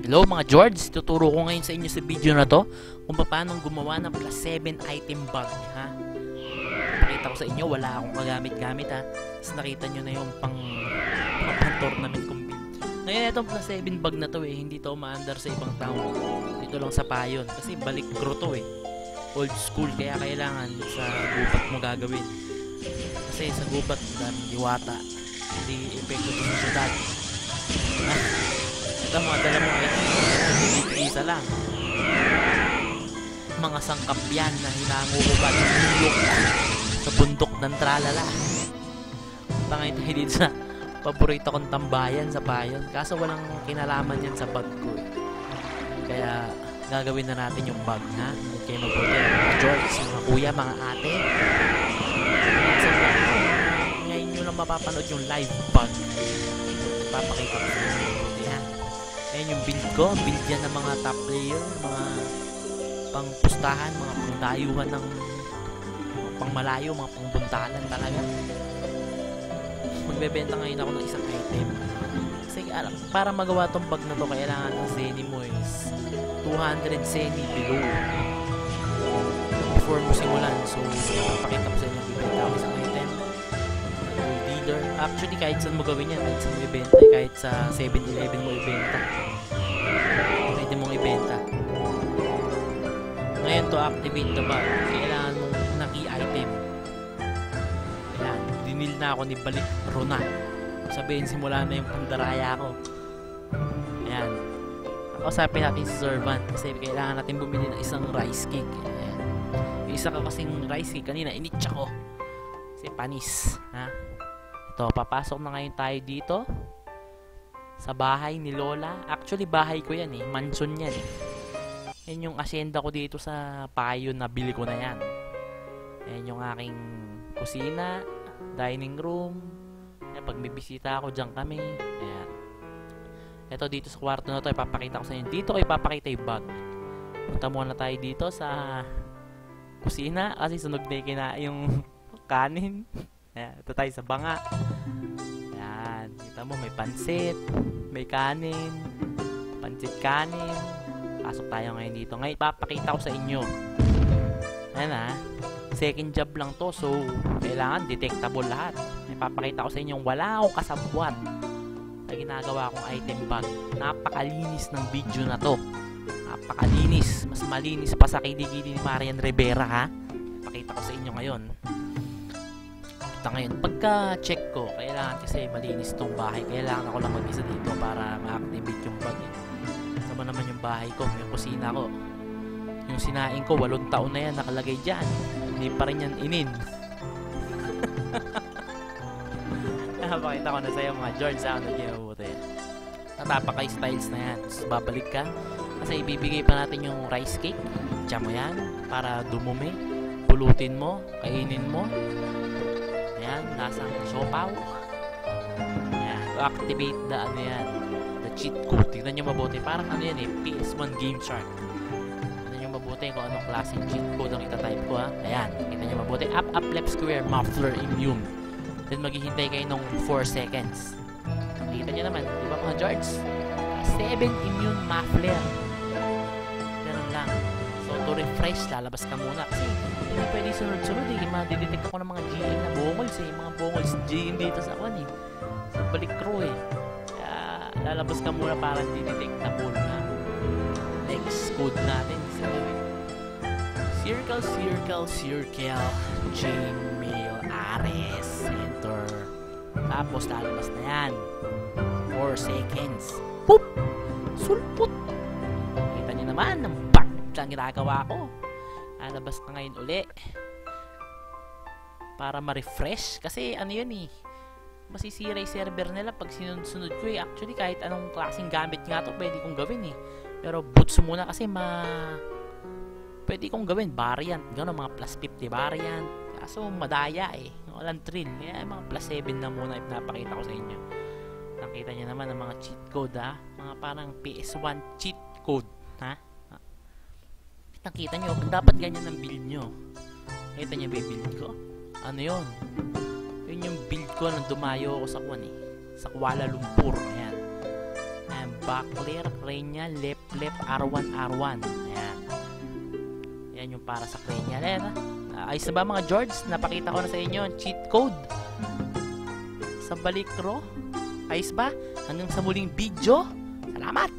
Hello mga George, tuturo ko ngayon sa inyo sa video na to kung paano gumawa ng plus 7 item bag, ha? Pakita ko sa inyo, wala akong magamit-gamit, ha? Tapos nakita nyo na yung pang tournament kong build. Ngayon itong plus 7 bag na to hindi to maandar sa ibang town. Dito lang sa Payon kasi balik crew to old school, kaya kailangan sa gubat mo gagawin. Kasi sa gubat, diwata, hindi epekto sa syudad. Ito mga dala mo ay isa lang. Mga sangkap yan na hinanguubat ng ilok sa bundok ng tralala. Tangay tayo dito sa paborito kong tambayan sa Payon. Kaso walang kinalaman yan sa bag ko Kaya gagawin na natin yung bag, ha? Okay, mabuti. Mga George, mga kuya, mga ate. Ngayon nyo lang mapapanood yung live bag. Papakita ko sa inyo. Ayan yung build ko. Build yan ng mga top player, mga pangpustahan, mga pangdayuhan ng pangmalayo, mga pangbuntalan talaga. Magbebenta ngayon ako ng isang item. Kasi para magawa tong bag na to, kailangan ng Zenny mo is 200 Zenny below before mo simulan. So, papakita ko sa inyo, bibenta ako isang item. Dealer. Actually, kahit saan mo gawin yan, kahit saan mo ibenta, kahit sa 7-Eleven mo ibenta, pwede mong ibenta. Ngayon to activate the bag, kailangan mong na key item. Ayan, dinil na ako ni Balik Rona. Sabihin, simula na yung pandaraya ko. Ayan, kausapin natin si Servant kasi kailangan natin bumili ng isang rice cake. Ayan, yung isa ka kasing rice cake kanina, initcha ko kasi panis, ha? So, papasok na ngayon tayo dito sa bahay ni Lola. Actually, bahay ko yan mansion yan Yan yung asyenda ko dito sa Payon, na bili ko na yan. Yan yung aking kusina, dining room. Yan, pag may bisita ako, dyan kami. Ayan. Ito dito sa kwarto na to, ipapakita ko sa inyo. Dito ko ipapakita yung bag. Punta muna tayo dito sa kusina kasi sunog na yung kanin. Ayan, ito tayo sa banga. Ayan, kita mo may pansit, may kanin, pansit kanin. Pasok tayo ngayon dito. Ngayon, papakita ko sa inyo. Ayan second job lang to. So, kailangan detectable lahat. Papakita ko sa inyo wala akong kasabwat na ginagawa kong item bag. Napakalinis ng video na to. Napakalinis. Mas malinis pa sa kilikili ni Marian Rivera, ha? Pakita ko sa inyo ngayon. Ngayon, pagka-check ko, kailangan kasi malinis tong bahay. Kailangan ako lang mag-isa dito para ma-activate yung bag. Tama naman yung bahay ko, yung kusina ko. Yung sinaing ko, 8 taon na yan nakalagay dyan. Hindi pa rin yan inin. Napakita ko na sa'yo mga George, saan nag-iabuti. Natapa kay styles na yan. Tapos babalik ka. Kasi ibibigay pa natin yung rice cake. Diyan mo yan para dumumi. Pulutin mo, kainin mo. Ayan, lasang sopaw. Ayan, activate the cheat code. Tignan nyo mabuti, parang yan PS1 Game Shark. Tignan nyo mabuti kung anong klaseng cheat code ang itatype ko, ha. Ayan, tignan nyo mabuti. Up, left square, muffler, immune. Then maghihintay kayo ng 4 seconds. Kita nyo naman, di ba mga George? 7 immune muffler. Ganun lang. So, to refresh, lalabas ka muna. Kasi, hindi pwede sunod-sunod madidetect ako ng mga GM na bongols mga bongols GM dito sa sa balik crew kaya lalabas ka muna para di-detectable na next code natin circle Gmail Ares enter, tapos lalabas na yan 4 seconds, poop, sulput. Kita nyo naman ng back lang ginagawa ko. Lalabas na ngayon uli para ma-refresh kasi masisira yung server nila pag sinunod ko actually kahit anong klaseng gamit nga to pwede kong gawin pero boots muna kasi pwede kong gawin variant gano'n, mga plus 50 variant kaso madaya walang thrill kaya mga plus 7 na muna ipinapakita ko sa inyo. Nakita nyo naman ang mga cheat code, mga parang PS1 cheat code, ha. Nakita nyo, dapat ganyan ang build nyo. Nakita nyo ba yung build ko? Ano yun? Yun yung build ko nang dumayo ako sa Kuala Lumpur. Ayan. back clear, cranial, left, R1, R1. Ayan. Ayan yung para sa cranial. Ayan ayos na ba mga George? Napakita ko na sa inyo ang cheat code sa balik raw. Ayos ba? Hanggang sa muling video. Salamat!